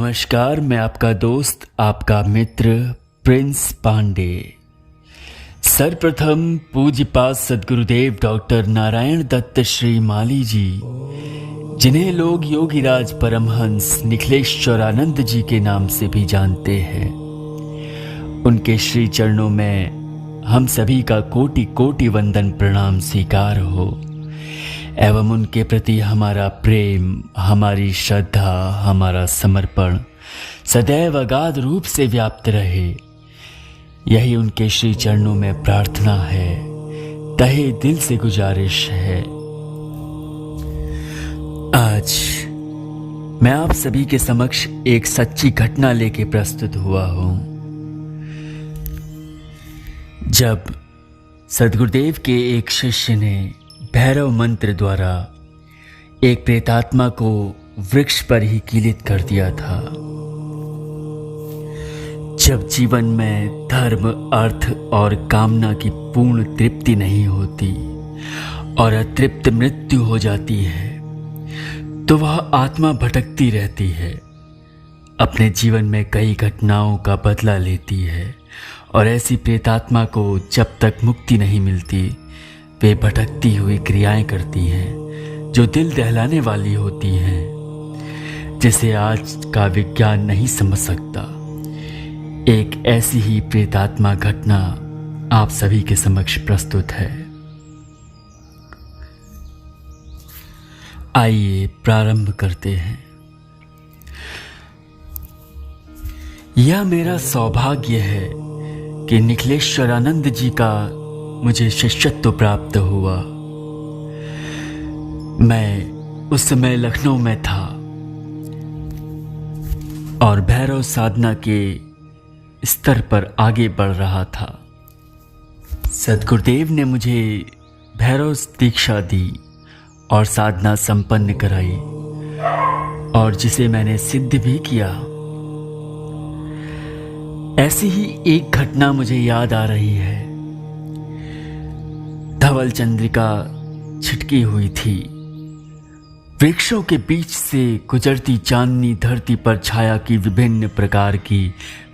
नमस्कार, मैं आपका दोस्त, आपका मित्र प्रिंस पांडे। सर्वप्रथम पूज्यपाद सद्गुरुदेव डॉक्टर नारायण दत्त श्री माली जी, जिन्हें लोग योगीराज परमहंस निखिलेश्वरानंद जी के नाम से भी जानते हैं, उनके श्री चरणों में हम सभी का कोटि कोटि वंदन प्रणाम स्वीकार हो एवं उनके प्रति हमारा प्रेम, हमारी श्रद्धा, हमारा समर्पण सदैव अगाध रूप से व्याप्त रहे, यही उनके श्री चरणों में प्रार्थना है, तहे दिल से गुजारिश है। आज मैं आप सभी के समक्ष एक सच्ची घटना लेके प्रस्तुत हुआ हूं। जब सद्गुरुदेव के एक शिष्य ने भैरव मंत्र द्वारा एक प्रेतात्मा को वृक्ष पर ही कीलित कर दिया था। जब जीवन में धर्म, अर्थ और कामना की पूर्ण तृप्ति नहीं होती और अतृप्त मृत्यु हो जाती है, तो वह आत्मा भटकती रहती है, अपने जीवन में कई घटनाओं का बदला लेती है और ऐसी प्रेतात्मा को जब तक मुक्ति नहीं मिलती, वे भटकती हुई क्रियाएं करती हैं जो दिल दहलाने वाली होती हैं, जिसे आज का विज्ञान नहीं समझ सकता। एक ऐसी ही प्रेतात्मा घटना आप सभी के समक्ष प्रस्तुत है। आइए प्रारंभ करते हैं। यह मेरा सौभाग्य है कि निखिलेश्वरानंद जी का मुझे शिष्यत्व प्राप्त हुआ। मैं उस समय लखनऊ में था और भैरव साधना के स्तर पर आगे बढ़ रहा था। सद्गुरुदेव ने मुझे भैरव दीक्षा दी और साधना संपन्न कराई, और जिसे मैंने सिद्ध भी किया। ऐसी ही एक घटना मुझे याद आ रही है। धवल चंद्रिका छिटकी हुई थी। वृक्षों के बीच से गुजरती चांदनी धरती पर छाया की विभिन्न प्रकार की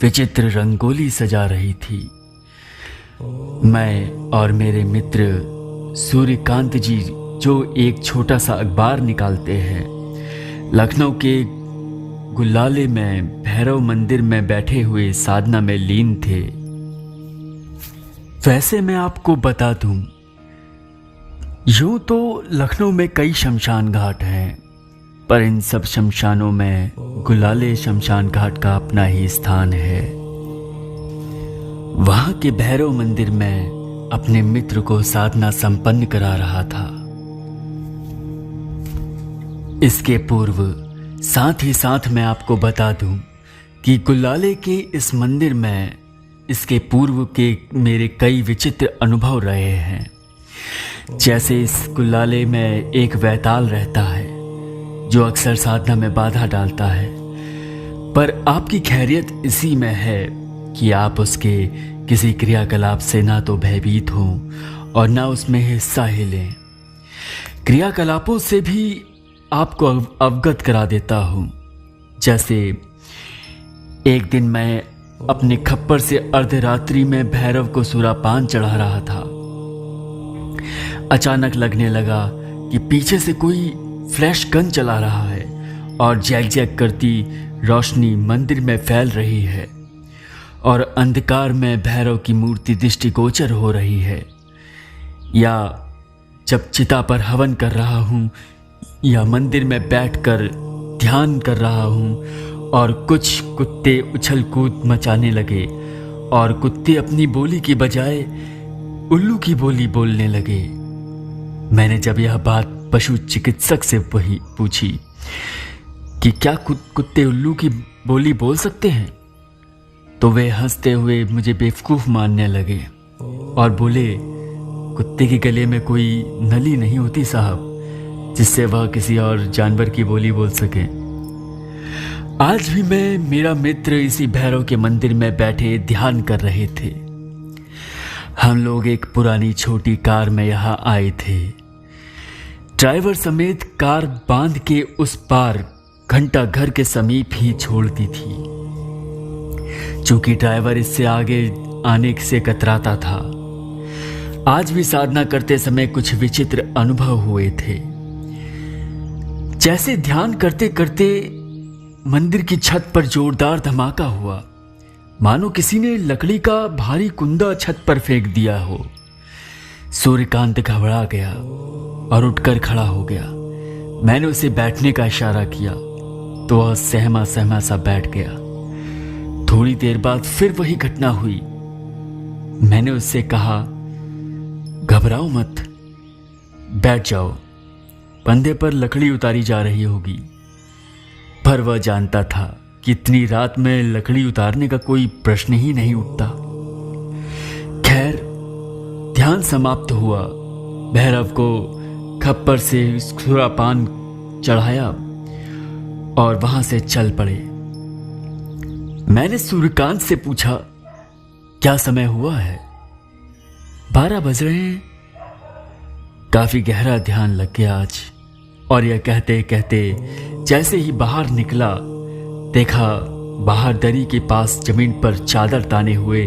विचित्र रंगोली सजा रही थी। मैं और मेरे मित्र सूर्यकांत जी, जो एक छोटा सा अखबार निकालते हैं, लखनऊ के गुल्लाले में भैरव मंदिर में बैठे हुए साधना में लीन थे। वैसे मैं आपको बता दूं, यूं तो लखनऊ में कई शमशान घाट हैं, पर इन सब शमशानों में गुलाले शमशान घाट का अपना ही स्थान है। वहां के भैरव मंदिर में अपने मित्र को साधना संपन्न करा रहा था। इसके पूर्व साथ ही साथ मैं आपको बता दूं कि गुलाले के इस मंदिर में इसके पूर्व के मेरे कई विचित्र अनुभव रहे हैं। जैसे इस गुल्लाले में एक वैताल रहता है जो अक्सर साधना में बाधा डालता है, पर आपकी खैरियत इसी में है कि आप उसके किसी क्रियाकलाप से ना तो भयभीत हों और ना उसमें हिस्सा ही लें। क्रियाकलापों से भी आपको अवगत करा देता हूं। जैसे एक दिन मैं अपने खप्पर से अर्धरात्रि में भैरव को सुरापान चढ़ा रहा था। अचानक लगने लगा कि पीछे से कोई फ्लैश गन चला रहा है और जैक जैक करती रोशनी मंदिर में फैल रही है और अंधकार में भैरव की मूर्ति दृष्टिगोचर हो रही है। या जब चिता पर हवन कर रहा हूँ या मंदिर में बैठकर ध्यान कर रहा हूँ और कुछ कुत्ते उछल कूद मचाने लगे और कुत्ते अपनी बोली की बजाय उल्लू की बोली बोलने लगे। मैंने जब यह बात पशु चिकित्सक से पूछी कि क्या कुत्ते उल्लू की बोली बोल सकते हैं, तो वे हंसते हुए मुझे बेवकूफ़ मानने लगे और बोले, कुत्ते के गले में कोई नली नहीं होती साहब, जिससे वह किसी और जानवर की बोली बोल सके। आज भी मैं, मेरा मित्र इसी भैरव के मंदिर में बैठे ध्यान कर रहे थे। हम लोग एक पुरानी छोटी कार में यहाँ आए थे। ड्राइवर समेत कार बांध के उस पार घंटा घर के समीप ही छोड़ती थी। चूंकि ड्राइवर इससे आगे आने से कतराता था, आज भी साधना करते समय कुछ विचित्र अनुभव हुए थे। जैसे ध्यान करते करते मंदिर की छत पर जोरदार धमाका हुआ, मानो किसी ने लकड़ी का भारी कुंदा छत पर फेंक दिया हो। सूर्यकांत घबरा गया और उठकर खड़ा हो गया। मैंने उसे बैठने का इशारा किया तो वह सहमा सहमा सा बैठ गया। थोड़ी देर बाद फिर वही घटना हुई। मैंने उससे कहा, घबराओ मत, बैठ जाओ, कंधे पर लकड़ी उतारी जा रही होगी। पर वह जानता था कि इतनी रात में लकड़ी उतारने का कोई प्रश्न ही नहीं उठता। खैर, ध्यान समाप्त हुआ। भैरव को खप्पर से सुरापान चढ़ाया और वहां से चल पड़े। मैंने सूर्यकांत से पूछा, क्या समय हुआ है? 12 बज रहे हैं। काफी गहरा ध्यान लग गया आज। और यह कहते कहते जैसे ही बाहर निकला, देखा बाहर दरी के पास जमीन पर चादर ताने हुए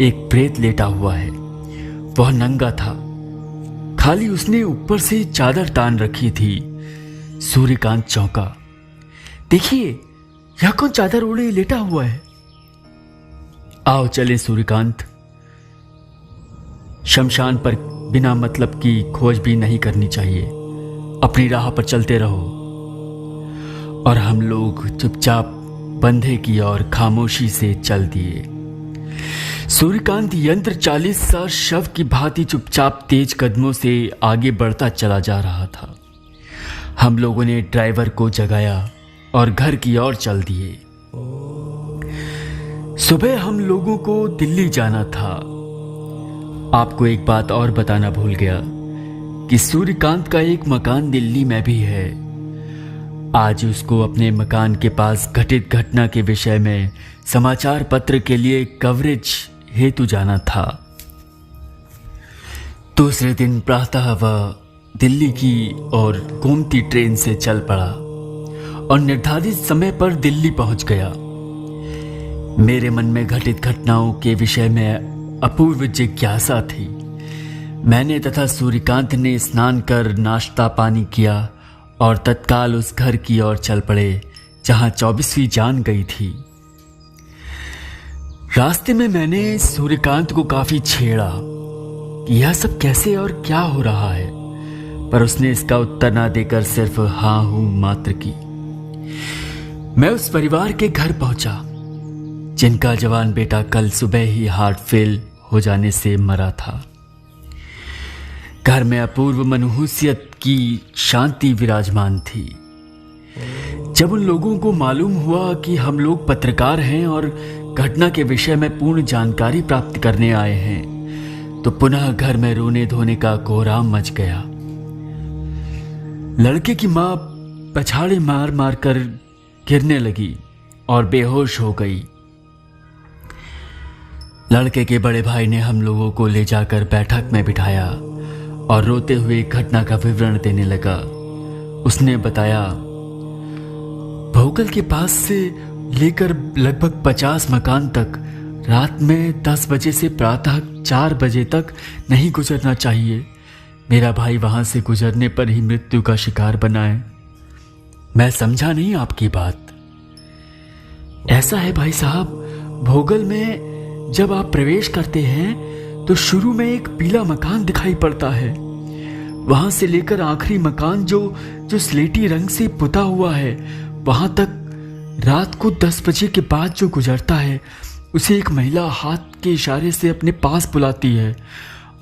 एक प्रेत लेटा हुआ है। वह नंगा था, खाली उसने ऊपर से चादर तान रखी थी। सूर्यकांत चौंका। देखिए, यह कौन चादर ओढ़े लेटा हुआ है? आओ चले सूर्यकांत, शमशान पर बिना मतलब की खोज भी नहीं करनी चाहिए। अपनी राह पर चलते रहो। और हम लोग चुपचाप बंधे की ओर खामोशी से चल दिए। सूर्यकांत यंत्र चालित सा शव की भांति चुपचाप तेज कदमों से आगे बढ़ता चला जा रहा था। हम लोगों ने ड्राइवर को जगाया और घर की ओर चल दिए। सुबह हम लोगों को दिल्ली जाना था। आपको एक बात और बताना भूल गया कि सूर्यकांत का एक मकान दिल्ली में भी है। आज उसको अपने मकान के पास घटित घटना के विषय में समाचार पत्र के लिए कवरेज हेतु जाना था। दूसरे दिन प्रातः वह दिल्ली की और गोमती ट्रेन से चल पड़ा और निर्धारित समय पर दिल्ली पहुंच गया। मेरे मन में घटित घटनाओं के विषय में अपूर्व जिज्ञासा थी। मैंने तथा सूर्यकांत ने स्नान कर नाश्ता पानी किया और तत्काल उस घर की ओर चल पड़े जहां 24वीं जान गई थी। रास्ते में मैंने सूर्यकांत को काफी छेड़ा कि यह सब कैसे और क्या हो रहा है, पर उसने इसका उत्तर ना देकर सिर्फ हाँ हूं मात्र की। मैं उस परिवार के घर पहुंचा जिनका जवान बेटा कल सुबह ही हार्ट फेल हो जाने से मरा था। घर में अपूर्व मनहूसियत की शांति विराजमान थी। जब उन लोगों को मालूम हुआ कि हम लोग पत्रकार हैं और घटना के विषय में पूर्ण जानकारी प्राप्त करने आए हैं, तो पुनः घर में रोने धोने का कोहराम मच गया। लड़के की मां पछाड़े मार मार कर गिरने लगी और बेहोश हो गई। लड़के के बड़े भाई ने हम लोगों को ले जाकर बैठक में बिठाया और रोते हुए घटना का विवरण देने लगा। उसने बताया, भोगल के पास से लेकर लगभग 50 मकान तक रात में 10 बजे से प्रातः 4 बजे तक नहीं गुजरना चाहिए। मेरा भाई वहां से गुजरने पर ही मृत्यु का शिकार बना है। मैं समझा नहीं आपकी बात। ऐसा है भाई साहब, भोगल में जब आप प्रवेश करते हैं तो शुरू में एक पीला मकान दिखाई पड़ता है। वहां से लेकर आखिरी मकान जो स्लेटी रंग से पुता हुआ है, वहां तक रात को 10 बजे के बाद जो गुजरता है उसे एक महिला हाथ के इशारे से अपने पास बुलाती है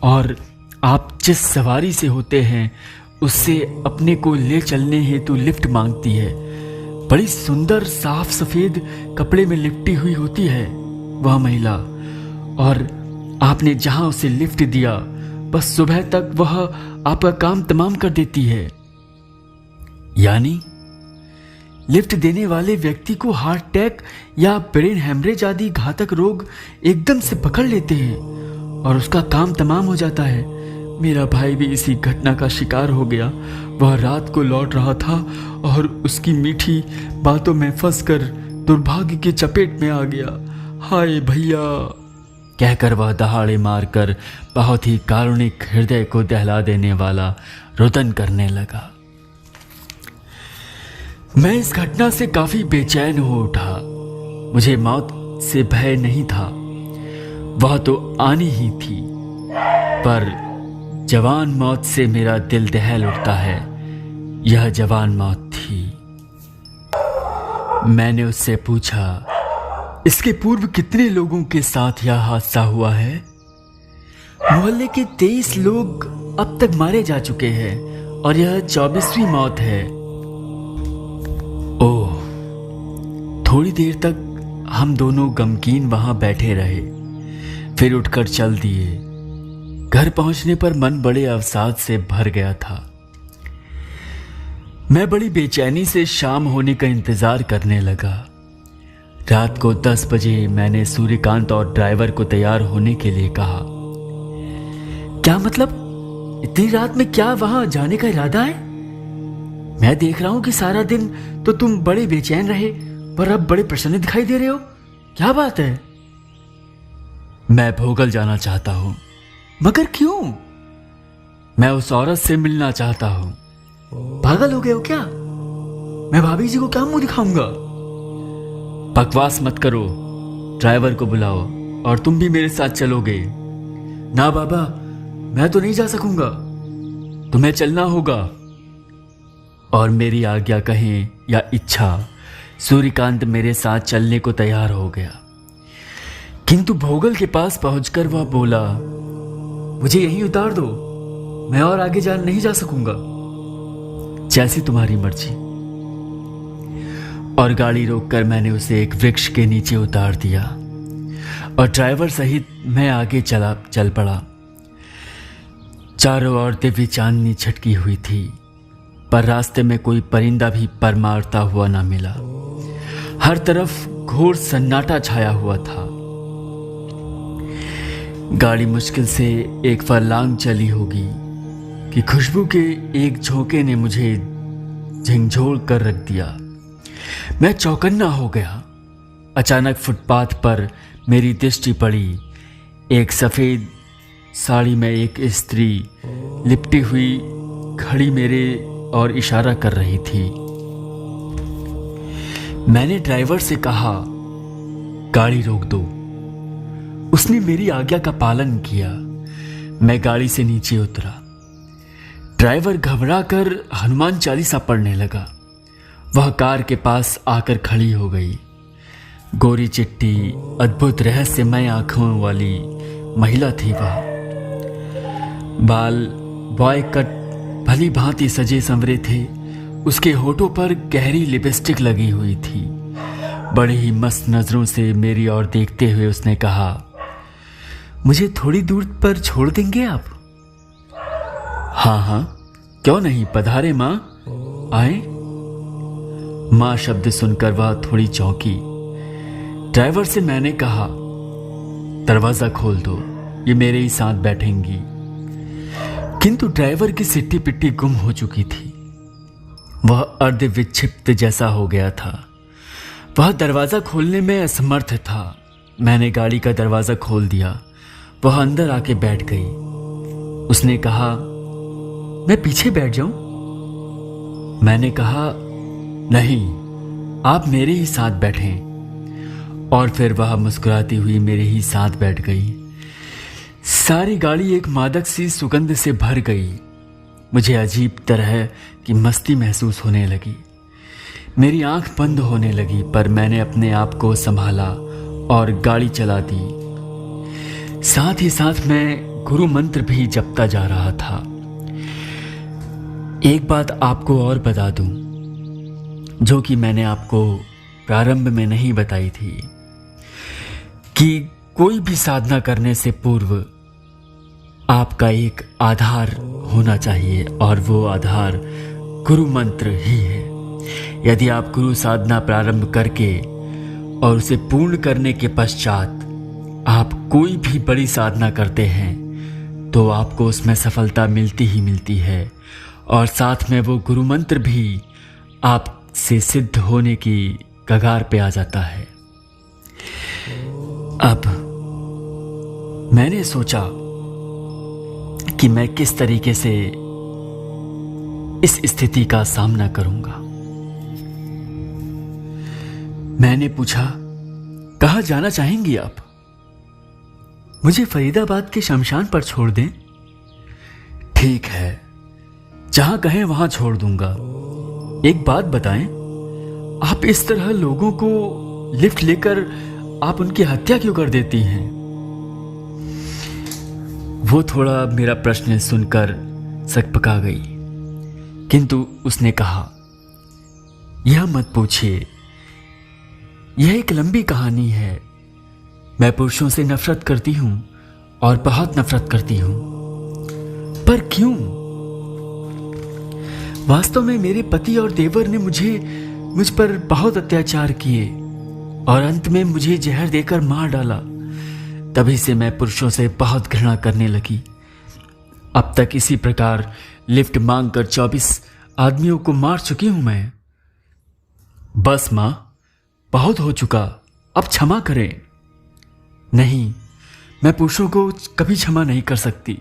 और आप जिस सवारी से होते हैं उससे अपने को ले चलने हेतु लिफ्ट मांगती है। बड़ी सुंदर साफ सफेद कपड़े में लिपटी हुई होती है वह महिला, और आपने जहां उसे लिफ्ट दिया बस सुबह तक वह आपका काम तमाम कर देती है। यानी लिफ्ट देने वाले व्यक्ति को हार्ट अटैक या ब्रेन हेमरेज आदि घातक रोग एकदम से पकड़ लेते हैं और उसका काम तमाम हो जाता है। मेरा भाई भी इसी घटना का शिकार हो गया वह रात को लौट रहा था और उसकी मीठी बातों में फंसकर दुर्भाग्य की चपेट में आ गया। हाय भैया, कहकर वह दहाड़े मारकर बहुत ही कारुणिक, हृदय को दहला देने वाला रुदन करने लगा। मैं इस घटना से काफी बेचैन हो उठा। मुझे मौत से भय नहीं था, वह तो आनी ही थी, पर जवान मौत से मेरा दिल दहल उठता है। यह जवान मौत थी। मैंने उससे पूछा, इसके पूर्व कितने लोगों के साथ यह हादसा हुआ है? मोहल्ले के 23 लोग अब तक मारे जा चुके हैं और यह 24वीं मौत है। ओह। थोड़ी देर तक हम दोनों गमगीन वहां बैठे रहे, फिर उठकर चल दिए। घर पहुंचने पर मन बड़े अवसाद से भर गया था। मैं बड़ी बेचैनी से शाम होने का इंतजार करने लगा। रात को 10 बजे मैंने सूर्यकांत और ड्राइवर को तैयार होने के लिए कहा। क्या मतलब, इतनी रात में क्या वहां जाने का इरादा है? मैं देख रहा हूं कि सारा दिन तो तुम बड़े बेचैन रहे, पर अब बड़े प्रसन्न दिखाई दे रहे हो। क्या बात है? मैं भोगल जाना चाहता हूं। मगर क्यों? मैं उस औरत से मिलना चाहता हूं। पागल हो गए हो क्या? मैं भाभी जी को क्या मुंह दिखाऊंगा? बकवास मत करो, ड्राइवर को बुलाओ और तुम भी मेरे साथ चलोगे। ना बाबा, मैं तो नहीं जा सकूंगा, तुम्हें चलना होगा। और मेरी आज्ञा कहें या इच्छा, सूर्यकांत मेरे साथ चलने को तैयार हो गया। किंतु भोगल के पास पहुंचकर वह बोला, मुझे यहीं उतार दो, मैं और आगे नहीं जा सकूंगा। जैसी तुम्हारी मर्जी। और गाड़ी रोककर मैंने उसे एक वृक्ष के नीचे उतार दिया और ड्राइवर सहित मैं आगे चल पड़ा। चारों ओर दिव्य चांदनी छटकी हुई थी, पर रास्ते में कोई परिंदा भी पर मारता हुआ ना मिला। हर तरफ घोर सन्नाटा छाया हुआ था। गाड़ी मुश्किल से एक फरलांग चली होगी कि खुशबू के एक झोंके ने मुझे झंझोड़ कर रख दिया। मैं चौकन्ना हो गया। अचानक फुटपाथ पर मेरी दृष्टि पड़ी। एक सफेद साड़ी में एक स्त्री लिपटी हुई खड़ी मेरे और इशारा कर रही थी। मैंने ड्राइवर से कहा, गाड़ी रोक दो। उसने मेरी आज्ञा का पालन किया। मैं गाड़ी से नीचे उतरा। ड्राइवर घबराकर हनुमान चालीसा पढ़ने लगा। वह कार के पास आकर खड़ी हो गई। गोरी चिट्टी, अद्भुत रहस्यमय आंखों वाली महिला थी वह। बाल बॉय कट भली भांति सजे संवरे थे। उसके होठों पर गहरी लिपस्टिक लगी हुई थी। बड़ी ही मस्त नजरों से मेरी ओर देखते हुए उसने कहा, मुझे थोड़ी दूर पर छोड़ देंगे आप? हाँ हाँ, क्यों नहीं, पधारे माँ, आए। माँ शब्द सुनकर वह थोड़ी चौंकी। ड्राइवर से मैंने कहा, दरवाजा खोल दो, ये मेरे ही साथ बैठेंगी। किंतु ड्राइवर की सिट्टी पिट्टी गुम हो चुकी थी। वह अर्ध विक्षिप्त जैसा हो गया था। वह दरवाजा खोलने में असमर्थ था। मैंने गाड़ी का दरवाजा खोल दिया। वह अंदर आके बैठ गई। उसने कहा, मैं पीछे बैठ जाऊं? मैंने कहा, नहीं, आप मेरे ही साथ बैठें। और फिर वह मुस्कुराती हुई मेरे ही साथ बैठ गई। सारी गाड़ी एक मादक सी सुगंध से भर गई। मुझे अजीब तरह की मस्ती महसूस होने लगी। मेरी आंख बंद होने लगी, पर मैंने अपने आप को संभाला और गाड़ी चला दी। साथ ही साथ मैं गुरु मंत्र भी जपता जा रहा था। एक बात आपको और बता दूं, जो कि मैंने आपको प्रारंभ में नहीं बताई थी, कि कोई भी साधना करने से पूर्व आपका एक आधार होना चाहिए, और वो आधार गुरु मंत्र ही है। यदि आप गुरु साधना प्रारंभ करके और उसे पूर्ण करने के पश्चात आप कोई भी बड़ी साधना करते हैं, तो आपको उसमें सफलता मिलती ही मिलती है। और साथ में वो गुरु मंत्र भी आपसे सिद्ध होने की कगार पे आ जाता है। अब मैंने सोचा कि मैं किस तरीके से इस स्थिति का सामना करूंगा। मैंने पूछा, कहाँ जाना चाहेंगी आप? मुझे फरीदाबाद के शमशान पर छोड़ दें? ठीक है, जहां कहें वहां छोड़ दूंगा। एक बात बताएं, आप इस तरह लोगों को लिफ्ट लेकर आप उनकी हत्या क्यों कर देती हैं? वो थोड़ा मेरा प्रश्न सुनकर सकपका गई, किंतु उसने कहा, यह मत पूछिए, यह एक लंबी कहानी है। मैं पुरुषों से नफरत करती हूं और बहुत नफरत करती हूं। पर क्यों? वास्तव में मेरे पति और देवर ने मुझ पर बहुत अत्याचार किए और अंत में मुझे जहर देकर मार डाला। तभी से मैं पुरुषों से बहुत घृणा करने लगी। अब तक इसी प्रकार लिफ्ट मांगकर 24 आदमियों को मार चुकी हूं मैं। बस मां, बहुत हो चुका, अब क्षमा करें। नहीं, मैं पुरुषों को कभी क्षमा नहीं कर सकती।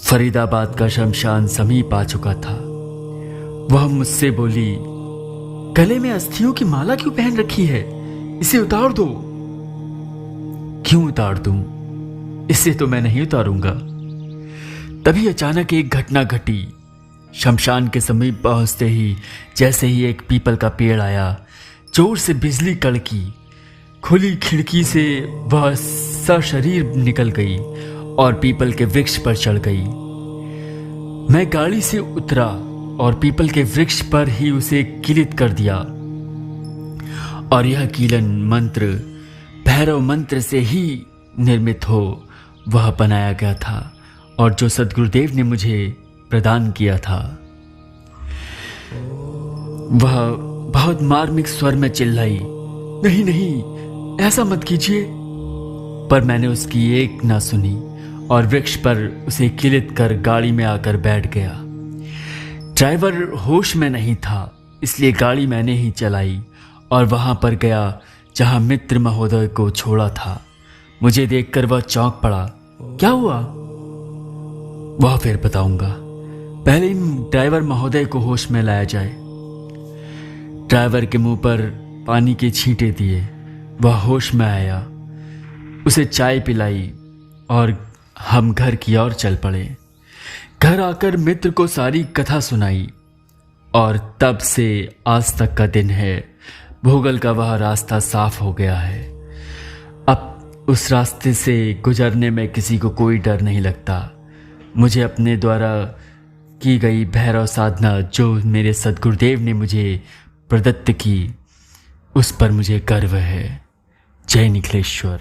फरीदाबाद का शमशान समीप आ चुका था। वह मुझसे बोली, गले में अस्थियों की माला क्यों पहन रखी है? इसे उतार दो। क्यों उतार दूं? इसे तो मैं नहीं उतारूंगा। तभी अचानक एक घटना घटी। शमशान के समीप पहुंचते ही जैसे ही एक पीपल का पेड़ आया, जोर से बिजली कड़की। खुली खिड़की से वह सशरीर निकल गई और पीपल के वृक्ष पर चढ़ गई। मैं गाड़ी से उतरा और पीपल के वृक्ष पर ही उसे कीलित कर दिया। और यह कीलन मंत्र भैरव मंत्र से ही निर्मित हो वह बनाया गया था और जो सद्गुरुदेव ने मुझे प्रदान किया था। वह बहुत मार्मिक स्वर में चिल्लाई, नहीं नहीं, ऐसा मत कीजिए। पर मैंने उसकी एक ना सुनी और वृक्ष पर उसे कीलित कर गाड़ी में आकर बैठ गया। ड्राइवर होश में नहीं था, इसलिए गाड़ी मैंने ही चलाई और वहां पर गया जहां मित्र महोदय को छोड़ा था। मुझे देखकर वह चौंक पड़ा। क्या हुआ? वह फिर बताऊंगा। पहले इन ड्राइवर महोदय को होश में लाया जाए। ड्राइवर के मुंह पर पानी के छींटे दिए। वह होश में आया, उसे चाय पिलाई और हम घर की ओर चल पड़े। घर आकर मित्र को सारी कथा सुनाई और तब से आज तक का दिन है। भोगल का वह रास्ता साफ हो गया है। अब उस रास्ते से गुजरने में किसी को कोई डर नहीं लगता। मुझे अपने द्वारा की गई भैरव साधना जो मेरे सद्गुरुदेव ने मुझे प्रदत्त की, उस पर मुझे गर्व है। जय निखिलेश्वर।